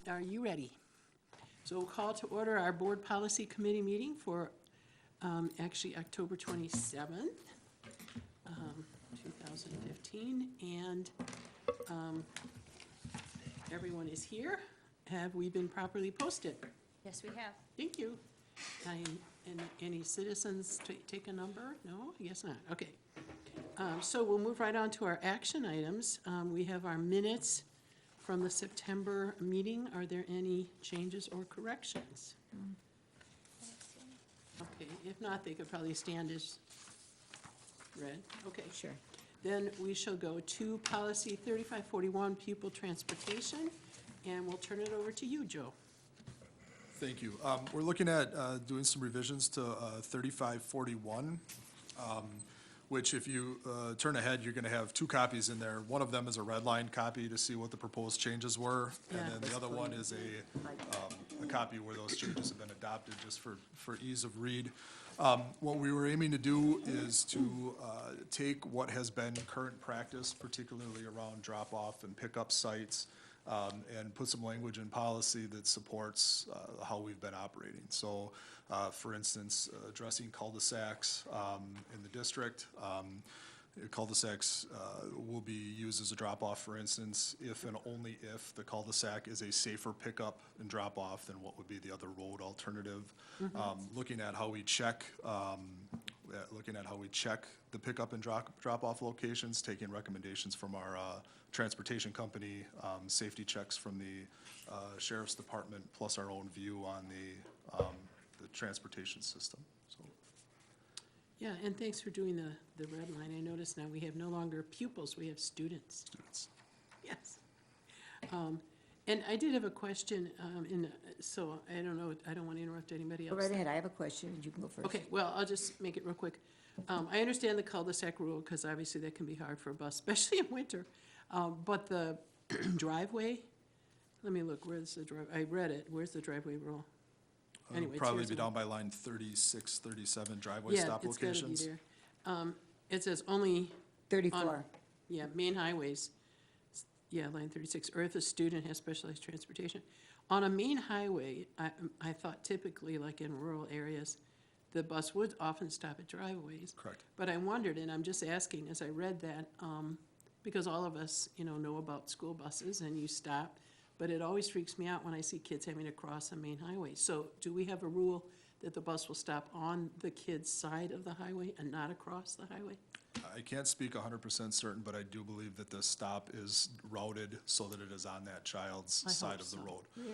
are you ready? So we'll call to order our Board Policy Committee meeting for, actually, October 27th, 2015, and everyone is here. Have we been properly posted? Yes, we have. Thank you. And any citizens take a number? No, I guess not. Okay. So we'll move right on to our action items. We have our minutes from the September meeting. Are there any changes or corrections? Okay, if not, they could probably stand as read. Okay. Sure. Then we shall go to policy 3541, pupil transportation, and we'll turn it over to you, Joe. Thank you. We're looking at doing some revisions to 3541, which if you turn ahead, you're going to have two copies in there. One of them is a red line copy to see what the proposed changes were, Yeah. and then the other one is a copy where those changes have been adopted, just for ease of read. What we were aiming to do is to take what has been current practice, particularly around drop-off and pickup sites, and put some language in policy that supports how we've been operating. So, for instance, addressing cul-de-sacs in the district. Cul-de-sacs will be used as a drop-off, for instance, if and only if the cul-de-sac is a safer pickup and drop-off than what would be the other road alternative. Looking at how we check the pickup and drop-off locations, taking recommendations from our transportation company, safety checks from the sheriff's department, plus our own view on the transportation system. So, Yeah, and thanks for doing the red line. I notice now we have no longer pupils, we have students. Yes. And I did have a question, so I don't know, I don't want to interrupt anybody Go else. right ahead, I have a question, and you can go first. Okay, well, I'll just make it real quick. I understand the cul-de-sac rule, because obviously that can be hard for a bus, especially in winter. But the driveway, let me look, where's the drive, I read it, where's the driveway rule? Anyway, it's probably here be down somewhere. by line 36, 37 driveway stop locations. Yeah, it's gotta be there. It says only 34. yeah, main highways, yeah, line 36, or if a student has specialized transportation. On a main highway, I thought typically, like in rural areas, the bus would often stop at driveways. Correct. But I wondered, and I'm just asking, as I read that, because all of us, know about school buses and you stop, but it always freaks me out when I see kids having to cross a main highway. So do we have a rule that the bus will stop on the kid's side of the highway and not across the highway? I can't speak 100% certain, but I do believe that the stop is routed so that it is on that child's I side hope of the so. road. Really?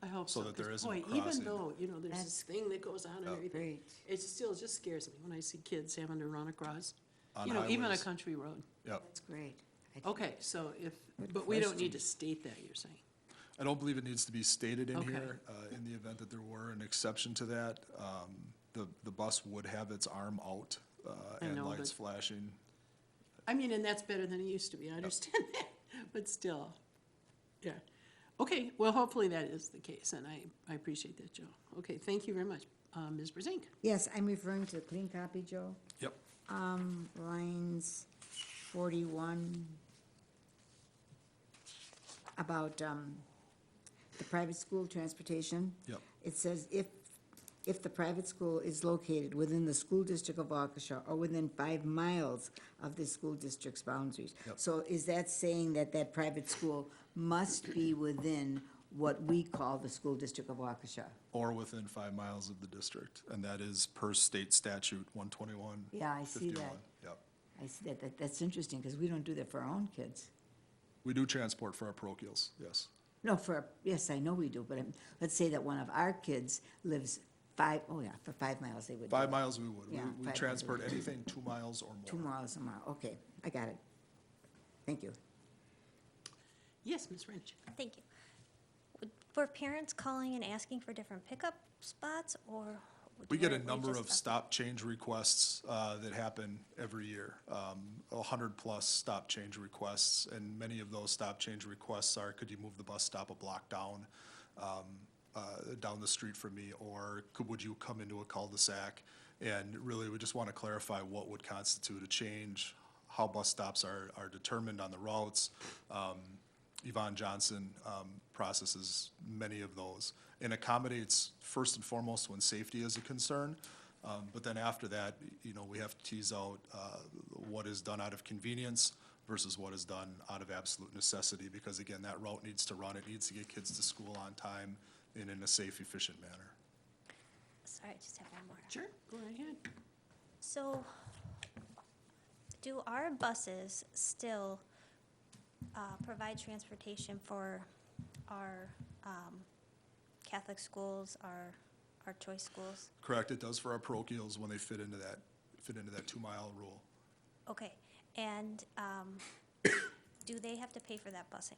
I hope So so. that there 'Cause, isn't boy, even crossing. though, there's this That's- thing that goes on and everything, Great. it still just scares me when I see kids having to run across, On even a highways. country road. Yep. That's great. Okay, so Good but we don't need question. to state that, you're saying? I don't believe it needs to be stated in Okay. here. In the event that there were an exception to that, the bus would have its arm out I and know, lights but- flashing. I mean, and that's better than it used to be, I understand that, but still, yeah. Okay, well, hopefully that is the case, and I appreciate that, Joe. Okay, thank you very much. Ms. Brezink? Yes, I'm referring to the clean copy, Joe. Yep. Lines 41, about the private school transportation. Yep. It says if the private school is located within the school district of Waukesha or within 5 miles of the school district's boundaries. Yep. So is that saying that that private school must be within what we call the school district of Waukesha? Or within 5 miles of the district, and that is per state statute 121. Yeah, I see that. Yep. I see that. That's interesting, because we don't do that for our own kids. We do transport for our parochials, yes. No, yes, I know we do, but let's say that one of our kids lives for 5 miles they would do 5 it. miles we would. Yeah, 5 We miles transport we would. anything 2 miles or more. 2 miles a mile, okay, I got it. Thank you. Yes, Ms. Wrench? Thank you. For parents calling and asking for different pickup spots, or? We get a would number just of up- stop change requests that happen every year, 100-plus stop change requests, and many of those stop change requests are, could you move the bus stop a block down the street from me, or would you come into a cul-de-sac? And really, we just want to clarify what would constitute a change, how bus stops are determined on the routes, Yvonne Johnson processes many of those and accommodates first and foremost when safety is a concern. But then after that, you know, we have to tease out what is done out of convenience versus what is done out of absolute necessity, because again, that route needs to run, it needs to get kids to school on time and in a safe, efficient manner. Sorry, I just have one more. Sure, go right ahead. So, do our buses still provide transportation for our Catholic schools, our choice schools? Correct, it does for our parochials when they fit into that 2-mile rule. Okay, and do they have to pay for that busing?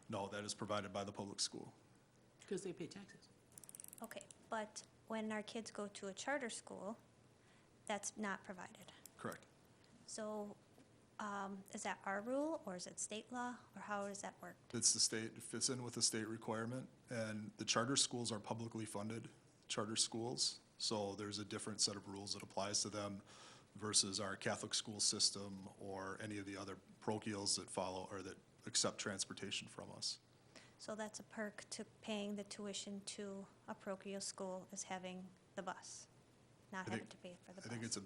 No, that is provided by the public school. Because they pay taxes. Okay, but when our kids go to a charter school, that's not provided. Correct. So, is that our rule, or is it state law, or how does that work? It's the state, it fits in with the state requirement, and the charter schools are publicly funded charter schools, so there's a different set of rules that applies to them versus our Catholic school system or any of the other parochials that follow or that accept transportation from us. So that's a perk to paying the tuition to a parochial school, is having the bus, not I having think- to pay for the I bus. think it's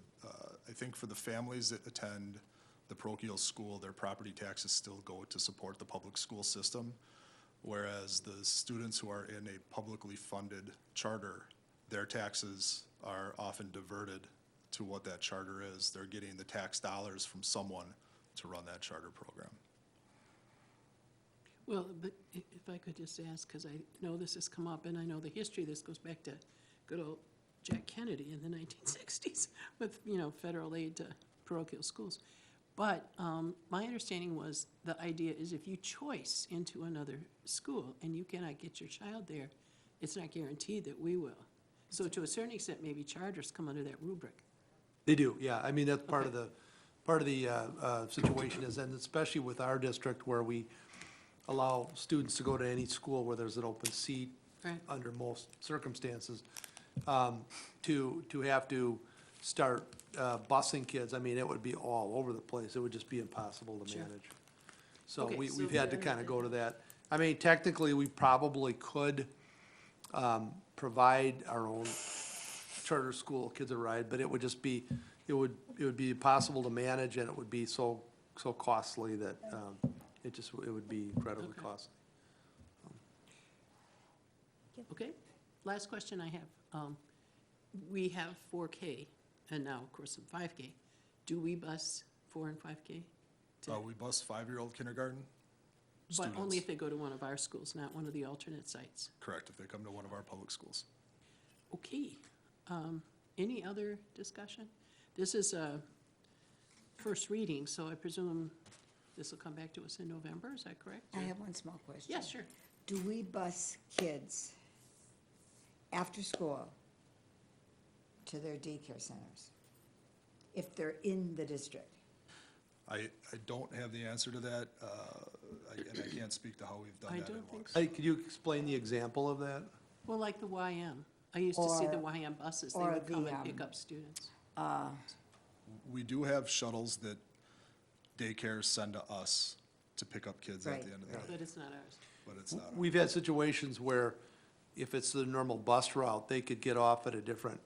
I think for the families that attend the parochial school, their property taxes still go to support the public school system, whereas the students who are in a publicly funded charter, their taxes are often diverted to what that charter is. They're getting the tax dollars from someone to run that charter program. Well, but if I could just ask, because I know this has come up, and I know the history of this goes back to good old Jack Kennedy in the 1960s with, you know, federal aid to parochial schools. But my understanding was the idea is if you choice into another school and you cannot get your child there, it's not guaranteed that we will. So to a certain extent, maybe charters come under that rubric. They do, yeah. I mean, that's part of Okay. the situation is, and especially with our district where we allow students to go to any school where there's an open seat Right. under most circumstances, to have to start busing kids, I mean, it would be all over the place. It would just be impossible to Sure. manage. So Okay, so we've had to then kind of go to the- that. I mean, technically, we probably could provide our own charter school kids a ride, but it would just be, it would be impossible to manage, and it would be so costly that it would be incredibly Okay. costly. Okay, last question I have. We have 4K and now, of course, some 5K. Do we bus 4 and 5K? We bus 5-year-old kindergarten But students. only if they go to one of our schools, not one of the alternate sites. Correct, if they come to one of our public schools. Okay, any other discussion? This is a first reading, so I presume this will come back to us in November, is that correct? I have one small question. Yes, sure. Do we bus kids after school to their daycare centers if they're in the district? I don't have the answer to that, and I can't speak to how we've done I that in don't think Waukesha. so. Hey, could you explain the example of that? Well, like the YM. I used to see the Or- YM buses, they or would come the, and pick up students. We do have shuttles that daycares send to us to pick up kids at Right, the end of the right. day, But it's not ours. but it's not. We've had situations where if it's the normal bus route, they could get off at a different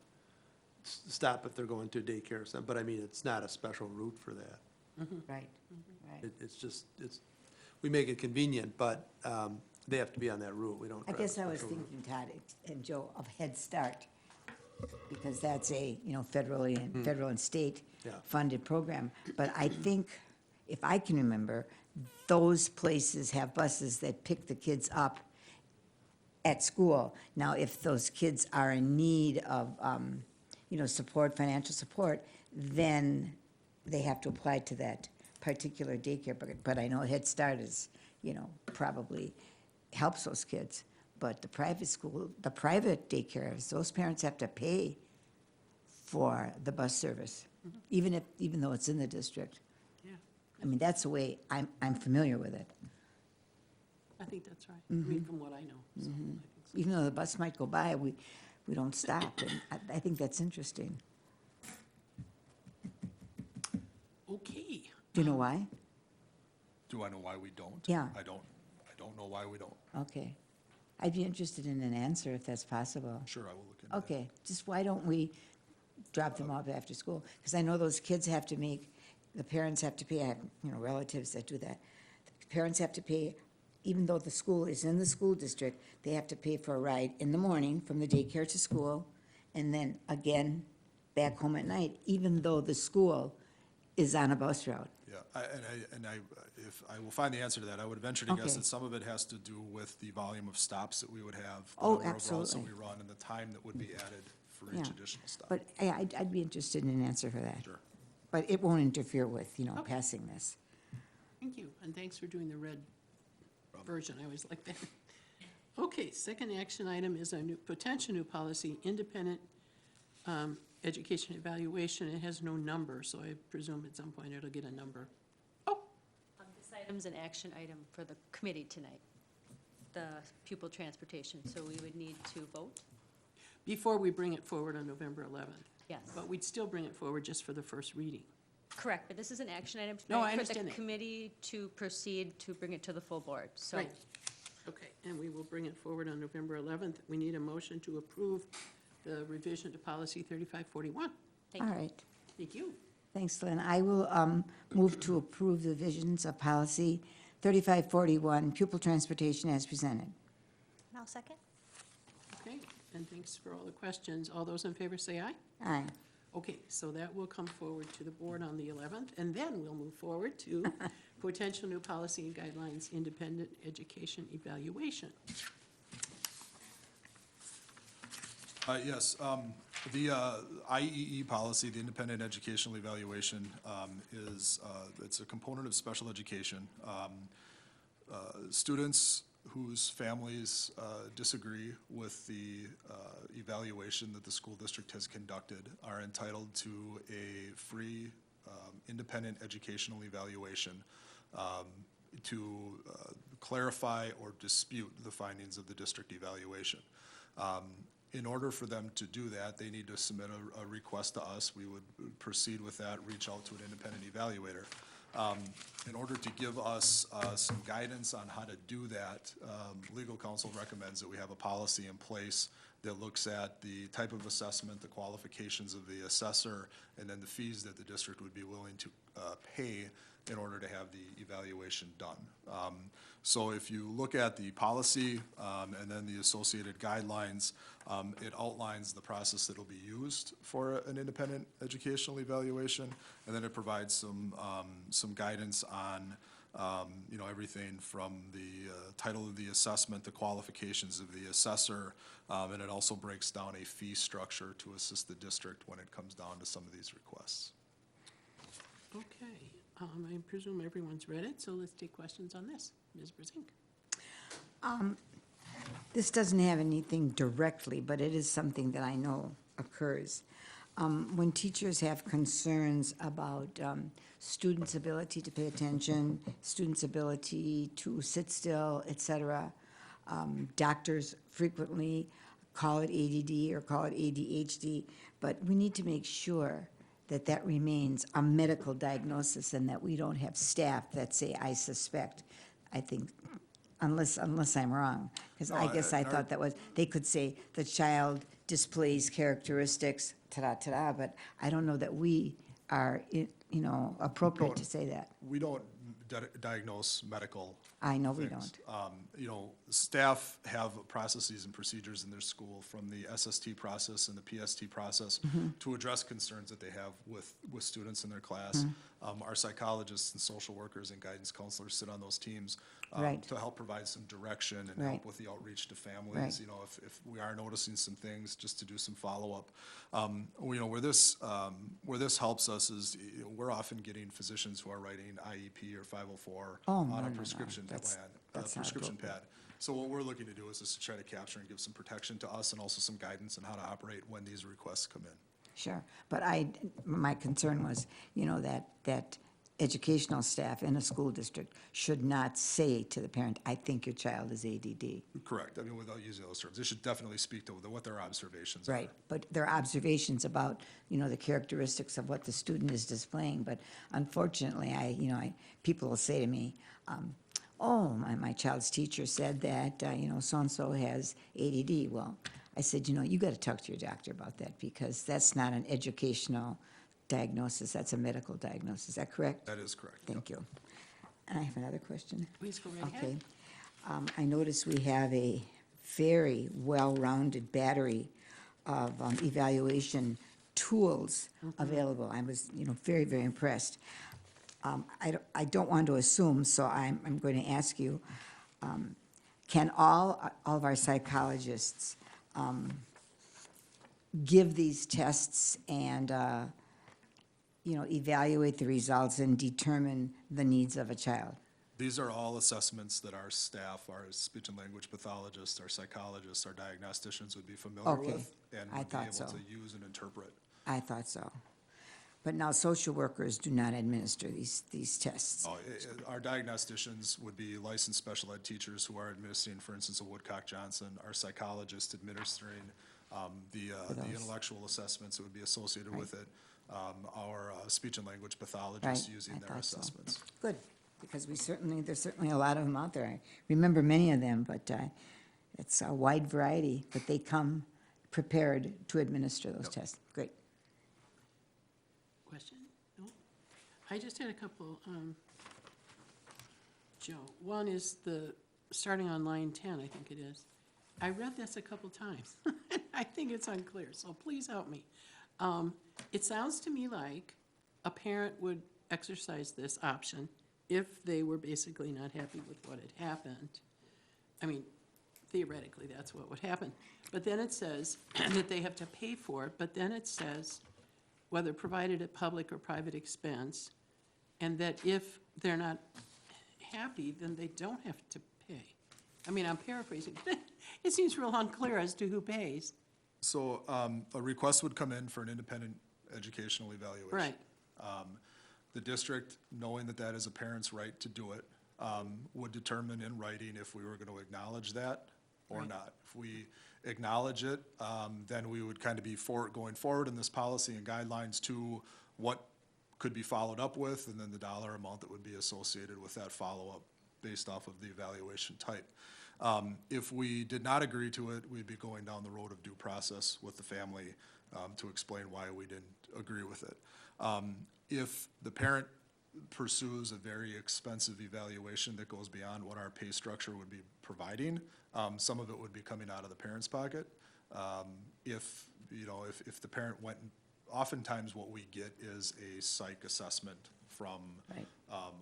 stop if they're going to a daycare center, but I mean, it's not a special route for that. Right, right. It's just, we make it convenient, but they have to be on that route. We don't. I drive a guess I was special route. thinking, Todd and Joe, of Head Start, because that's a, federal and state Yeah. funded program. But I think, if I can remember, those places have buses that pick the kids up at school. Now, if those kids are in need of, support, financial support, then they have to apply to that particular daycare. But I know Head Start is, probably helps those kids. But the private school, the private daycares, those parents have to pay for the bus service, even though it's in the district. Yeah, I mean, that's the way I'm familiar with it. I think that's right. I mean, from what I know, so I think so. Even though the bus might go by, we don't stop, and I think that's interesting. Okay, Do you know why? Do I know why we don't? Yeah. I don't. don't know why we don't. Okay. I'd be interested in an answer if that's possible. Sure, I will look into that. Okay, just why don't we drop them off after school? Because I know those kids have to make, the parents have to pay, I have, relatives that do that. The parents have to pay, even though the school is in the school district, they have to pay for a ride in the morning from the daycare to school, and then again, back home at night, even though the school is on a bus route. Yeah, if I will find the answer to that, I would venture to guess Okay. that some of it has to do with the volume of stops that we would have. the Oh, number of routes that absolutely. we run, and the time that would be added for Yeah. each additional stop. But I'd be interested in an answer for that. Sure. But it won't interfere with, Okay. passing this. Thank you, and thanks for doing the red version, I always like that. Okay, second action item is a potential new policy, independent education evaluation. It has no number, so I presume at some point it'll get a number. Oh, This item's an action item for the committee tonight, the pupil transportation, so we would need to vote? before we bring it forward on November 11th. Yes. But we'd still bring it forward just for the first reading. Correct, but this is an action item No, I tonight for understand the that. committee to proceed to bring it to the full board, so. Right. Okay, and we will bring it forward on November 11th. We need a motion to approve the revision to policy 3541. Thank All you. right. Thank you. Thanks, Lynn. I will move to approve the visions of policy 3541, pupil transportation as presented. And I'll second. Okay, and thanks for all the questions. All those in favor say aye. Aye. Okay, so that will come forward to the board on the 11th, and then we'll move forward to potential new policy and guidelines, independent education evaluation. Yes, the IEE policy, the independent educational evaluation, it's a component of special education. Students whose families disagree with the evaluation that the school district has conducted are entitled to a free, independent educational evaluation to clarify or dispute the findings of the district evaluation. In order for them to do that, they need to submit a request to us. We would proceed with that, reach out to an independent evaluator. In order to give us some guidance on how to do that, legal counsel recommends that we have a policy in place that looks at the type of assessment, the qualifications of the assessor, and then the fees that the district would be willing to pay in order to have the evaluation done. So if you look at the policy and then the associated guidelines, it outlines the process that will be used for an independent educational evaluation, and then it provides some guidance on everything from the title of the assessment, the qualifications of the assessor, and it also breaks down a fee structure to assist the district when it comes down to some of these requests. Okay, I presume everyone's read it, so let's take questions on this. Ms. Brezink. This doesn't have anything directly, but it is something that I know occurs. When teachers have concerns about students' ability to pay attention, students' ability to sit still, et cetera, doctors frequently call it ADD or call it ADHD, but we need to make sure that that remains a medical diagnosis and that we don't have staff that say, I suspect. I think, unless I'm wrong, because I No, guess I our- thought that was, they could say the child displays characteristics, ta-da, but I don't know that we are, appropriate to say that. We don't diagnose medical I know we things. don't. Staff have processes and procedures in their school, from the SST process and the PST process, to address concerns that they have with students in their class. Our psychologists and social workers and guidance counselors sit on those teams Right. to help provide some direction and Right. help with the outreach to families. Right. If we are noticing some things, just to do some follow-up. Where this helps us is, we're often getting physicians who are writing IEP or 504 Oh, no, on no, a no. prescription That's- plan, that's not prescription appropriate. pad. So what we're looking to do is just to try to capture and give some protection to us and also some guidance on how to operate when these requests come in. Sure, but my concern was, that educational staff in a school district should not say to the parent, I think your child is ADD. Correct, without using those terms. They should definitely speak to what their observations are. Right, but there are observations about, the characteristics of what the student is displaying, but unfortunately, people will say to me, oh, my child's teacher said that, so-and-so has ADD. Well, I said, you got to talk to your doctor about that because that's not an educational diagnosis, that's a medical diagnosis. Is that correct? That is correct. Thank you. And I have another question. Please go right Okay. ahead. I notice we have a very well-rounded battery of evaluation tools available. I was, very, very impressed. I don't want to assume, so I'm going to ask you, can all of our psychologists give these tests and, evaluate the results and determine the needs of a child? These are all assessments that our staff, our speech and language pathologists, our psychologists, our diagnosticians would be familiar Okay. with and I would be thought able so. to use and interpret. I thought so. But now social workers do not administer these tests. Our diagnosticians would be licensed special ed teachers who are administering, for instance, a Woodcock-Johnson, our psychologist administering the those. intellectual assessments that would be associated with it, our speech and language Right, pathologists using I their thought so. assessments. Good, because there's certainly a lot of them out there. I remember many of them, but it's a wide variety, but they come prepared to administer those Yep. tests. Great. Question? No? I just had a couple, Joe. One is starting on line 10, I think it is. I read this a couple times. I think it's unclear, so please help me. It sounds to me like a parent would exercise this option if they were basically not happy with what had happened. I mean, theoretically, that's what would happen. But then it says that they have to pay for it, but then it says whether provided at public or private expense, and that if they're not happy, then they don't have to pay. I mean, I'm paraphrasing, but it seems real unclear as to who pays. So a request would come in for an independent educational evaluation. Right. The district, knowing that that is a parent's right to do it, would determine in writing if we were going to acknowledge that or Right. not. If we acknowledge it, then we would kind of be going forward in this policy and guidelines to what could be followed up with, and then the dollar amount that would be associated with that follow-up based off of the evaluation type. If we did not agree to it, we'd be going down the road of due process with the family to explain why we didn't agree with it. If the parent pursues a very expensive evaluation that goes beyond what our pay structure would be providing, some of it would be coming out of the parent's pocket. If the parent went, oftentimes what we get is a psych assessment from Right.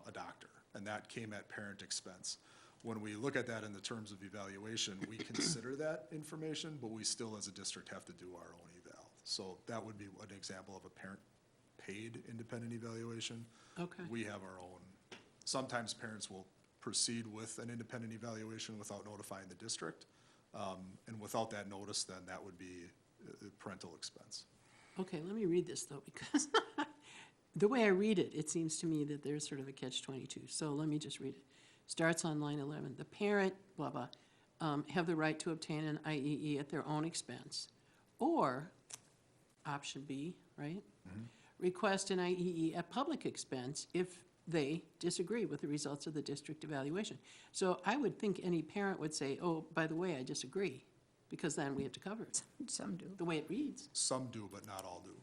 a doctor, and that came at parent expense. When we look at that in the terms of evaluation, we consider that information, but we still, as a district, have to do our own eval. So that would be an example of a parent-paid independent evaluation. Okay. We have our own. Sometimes parents will proceed with an independent evaluation without notifying the district. And without that notice, then that would be parental expense. Okay, let me read this, though, because the way I read it, it seems to me that there's sort of a catch-22. So let me just read it. Starts on line 11. The parent, blah, blah, have the right to obtain an IEE at their own expense. Or, option B, right? Request an IEE at public expense if they disagree with the results of the district evaluation. So I would think any parent would say, oh, by the way, I disagree, because then we have to cover it, Some do. the way it reads. Some do, but not all do.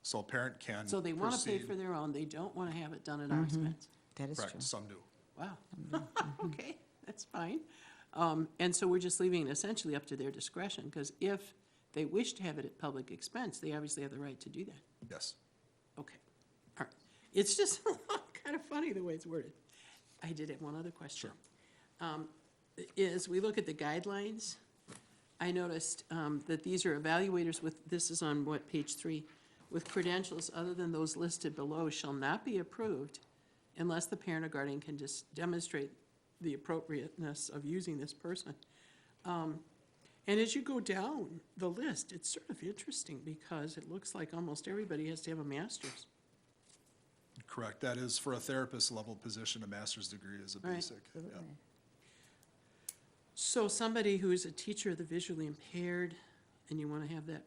So a parent can So they want to pay proceed- for their own, they don't want to have it done at our expense. That is true. Correct, some do. Wow. Okay, that's fine. And so we're just leaving it essentially up to their discretion, because if they wish to have it at public expense, they obviously have the right to do that. Yes. Okay, all right. It's just kind of funny the way it's worded. I did have one other question. Is we look at the guidelines, I noticed that these are evaluators with, this is on what, page 3, with credentials other than those listed below shall not be approved unless the parent or guardian can just demonstrate the appropriateness of using this person. And as you go down the list, it's sort of interesting because it looks like almost everybody has to have a master's. Correct. That is, for a therapist level position, a master's degree is a Right. basic. Yeah. So somebody who's a teacher of the visually impaired, and you want to have that,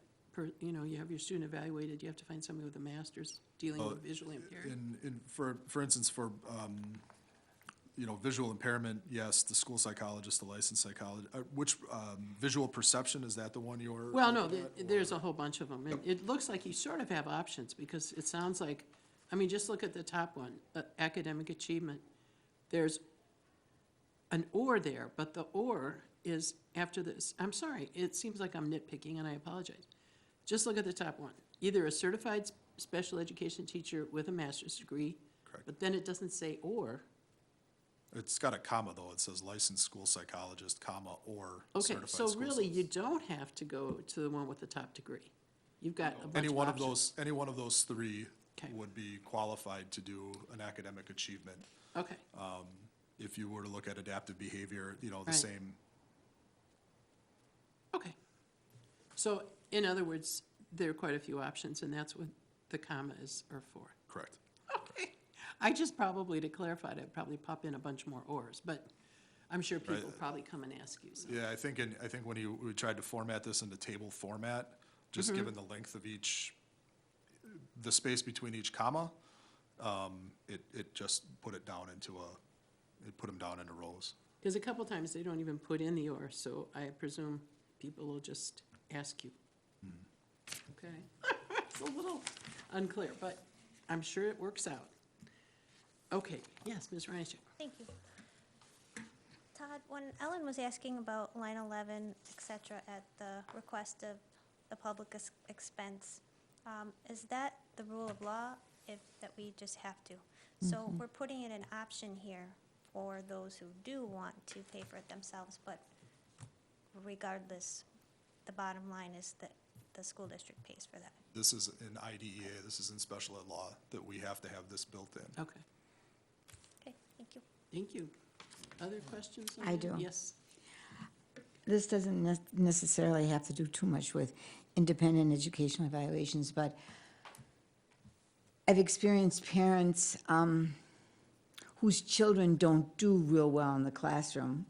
you have your student evaluated, you have to find somebody with a master's dealing with visually impaired. For instance, for visual impairment, yes, the school psychologist, the licensed psychologist, which, visual perception, is that the one you're? Well, no, looking at, there's or- a whole bunch of them, and it looks like you sort of have options, because it sounds like, I mean, just look at the top one, academic achievement. There's an or there, but the or is after this. I'm sorry, it seems like I'm nitpicking, and I apologize. Just look at the top one, either a certified special education teacher with a master's degree, Correct. but then it doesn't say or. It's got a comma, though. It says licensed school psychologist, comma, or Okay, certified so school really, you psychologist. don't have to go to the one with the top degree. You've got a bunch Any of one of options. those, any one of those three Okay. would be qualified to do an academic achievement. Okay, If you were to look at adaptive behavior, the Right. same, okay. So, in other words, there are quite a few options, and that's what the commas are for. correct. Okay. I just probably, to clarify it, I'd probably pop in a bunch more ors, but I'm sure people Right. probably come and ask you, so. Yeah, I think when we tried to format this into table format, just Mm-hmm. given the length of the space between each comma, it just put it down it put them down into rows. Because a couple times they don't even put in the or, so I presume people will just ask you. Okay? It's a little unclear, but I'm sure it works out. Okay, yes, Ms. Reinick. Thank you. Todd, when Ellen was asking about line 11, et cetera, at the request of the public expense, is that the rule of law that we just have to? So we're putting in an option here for those who do want to pay for it themselves, but regardless, the bottom line is that the school district pays for that. This is in IDEA, this is in special ed law, that we have to have this built in. Okay, Okay, thank you. thank you. Other questions? on I that? do. Yes. This doesn't necessarily have to do too much with independent educational evaluations, but I've experienced parents whose children don't do real well in the classroom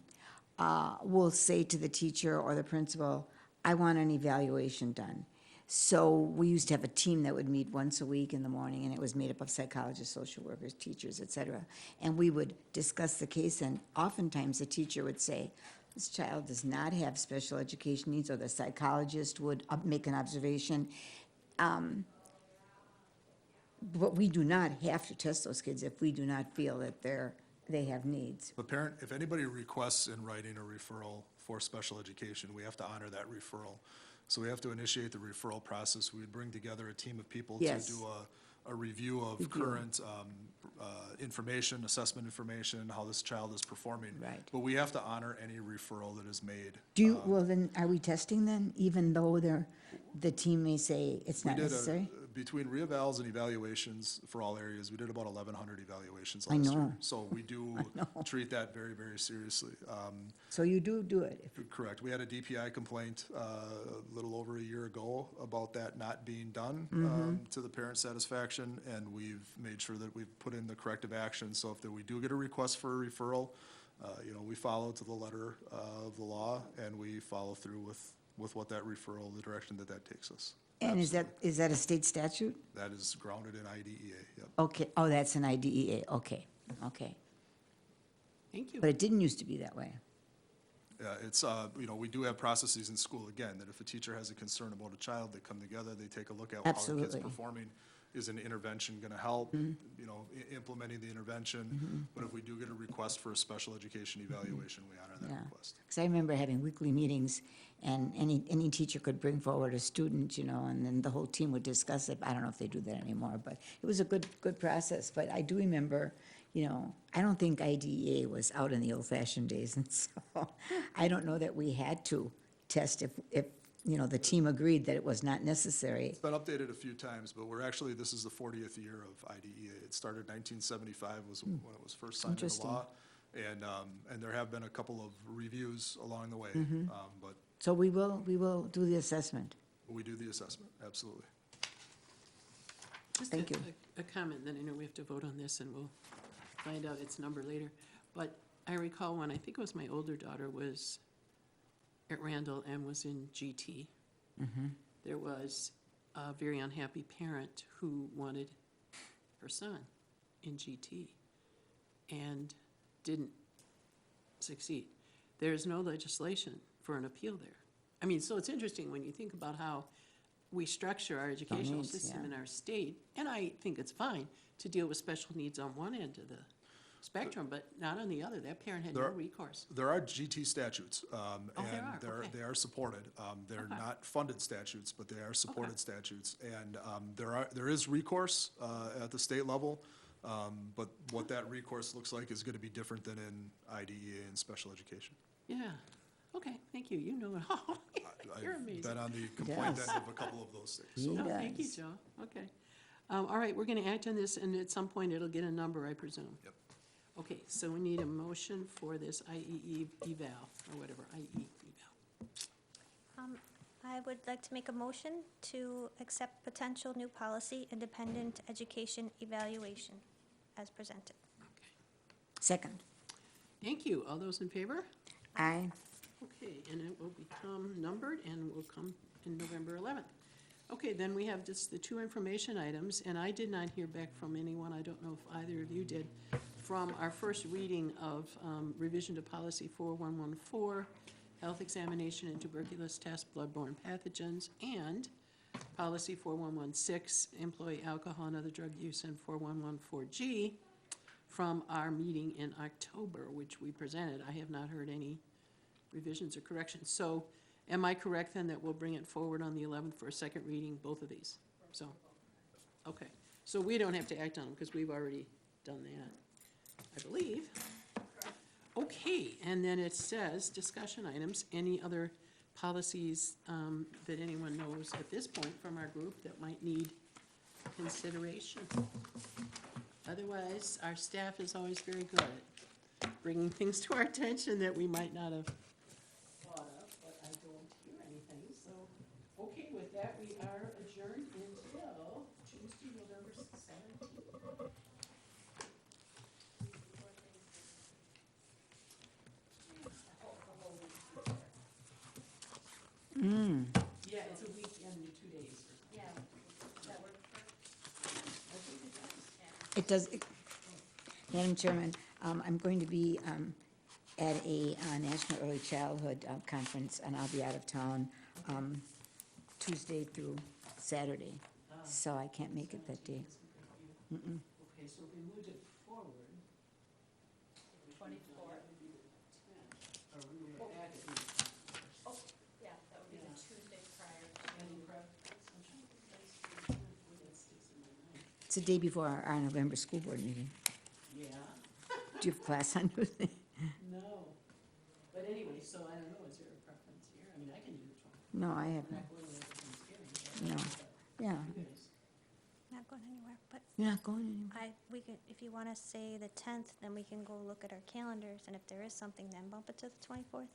will say to the teacher or the principal, I want an evaluation done. So we used to have a team that would meet once a week in the morning, and it was made up of psychologists, social workers, teachers, et cetera. And we would discuss the case, and oftentimes the teacher would say, this child does not have special education needs, or the psychologist would make an observation. But we do not have to test those kids if we do not feel that they have needs. The parent, if anybody requests in writing a referral for special education, we have to honor that referral. So we have to initiate the referral process. We would bring together a team of people to Yes. do a review of current information, assessment information, how this child is performing. Right. But we have to honor any referral that is made. Do you, well then, are we testing then, even though the team may say it's We not did necessary? between reevals and evaluations for all areas, we did about 1,100 evaluations I last year. know. So we do treat that very, very seriously. So you do it? Correct. We had a DPI complaint a little over a year ago about that not being done to the parent satisfaction, and we've made sure that we've put in the corrective action. So if we do get a request for a referral, we follow to the letter of the law, and we follow through with what that referral, the direction that takes us. And is that a state statute? That is grounded in IDEA, yep. Okay, oh, that's an IDEA, okay. Thank you. But it didn't used to be that way. It's, we do have processes in school, again, that if a teacher has a concern about a child, they come together, they take a look at how the kid's Absolutely. performing. Is an intervention gonna help, implementing the intervention? But if we do get a request for a special education evaluation, we honor that Yeah. request. Because I remember having weekly meetings, and any teacher could bring forward a student, and then the whole team would discuss it. I don't know if they do that anymore, but it was a good process. But I do remember, I don't think IDEA was out in the old-fashioned days, and so I don't know that we had to test if the team agreed that it was not necessary. It's been updated a few times, but this is the 40th year of IDEA. It started 1975 was when it was first signed into Interesting. law. And there have been a couple of reviews along the way, but So we will do the assessment. we do the assessment, absolutely. Just Thank you. a comment, then I know we have to vote on this, and we'll find out its number later. But I recall when, I think it was my older daughter was at Randall and was in GT. There was a very unhappy parent who wanted her son in GT. And didn't succeed. There's no legislation for an appeal there. I mean, so it's interesting when you think about how we structure our educational needs, system yeah. in our state, and I think it's fine to deal with special needs on one end of the spectrum, but not on the other. That parent had no There- recourse. There are GT statutes, there and are, okay. they are supported. They're Okay. not funded statutes, but they are supported statutes. And there is recourse at the state level, but what that recourse looks like is gonna be different than in IDEA and special education. Yeah, okay, thank you, you know it all. You're I've amazing. been on the complaint Yes. end of a couple of those things. He So No, thank you, does. Joe, okay. All right, we're gonna act on this, and at some point, it'll get a number, I presume. Yep. Okay, so we need a motion for this IEE eval, or whatever, IE eval. I would like to make a motion to accept potential new policy, independent education evaluation, as presented. Okay, Second. thank you, all those in favor? Aye. Okay, and it will become numbered and will come in November 11th. Okay, then we have just the two information items, and I did not hear back from anyone, I don't know if either of you did, from our first reading of revision to policy 4114, health examination and tuberculosis test, bloodborne pathogens, and policy 4116, employee alcohol and other drug use, and 4114G from our meeting in October, which we presented. I have not heard any revisions or corrections. So am I correct then that we'll bring it forward on the 11th for a second reading, both of these? So, okay. So we don't have to act on them because we've already done that, I believe. Okay, and then it says, discussion items, any other policies that anyone knows at this point from our group that might need consideration? Otherwise, our staff is always very good at bringing things to our attention that we might not have thought of, but I don't hear anything, so, okay, with that, we are adjourned until Tuesday, November 17th. Yeah, it's a weekend, 2 days. Yeah, that work I think it does. It does, Madam Chairman, I'm going to be at a National Early Childhood Conference, and I'll be out of town Tuesday through Saturday, so I can't make it that day. Okay, so if we moved it forward. 24th. Or we were back at the. Yeah, that would be the Tuesday prior Standing prep. I'm trying to think that's the 10th, where that sticks in my mind. It's the day before our November school board meeting. Yeah, Do you have class on Tuesday? no. But anyway, so I don't know, is there a preference here? I mean, I can do the 20th. No, I have We're not. not going away for Thanksgiving. No. Yeah, You guys. Not going anywhere, but you're not going anywhere. we could, if you want to say the 10th, then we can go look at our calendars, and if there is something, then bump it to the 24th.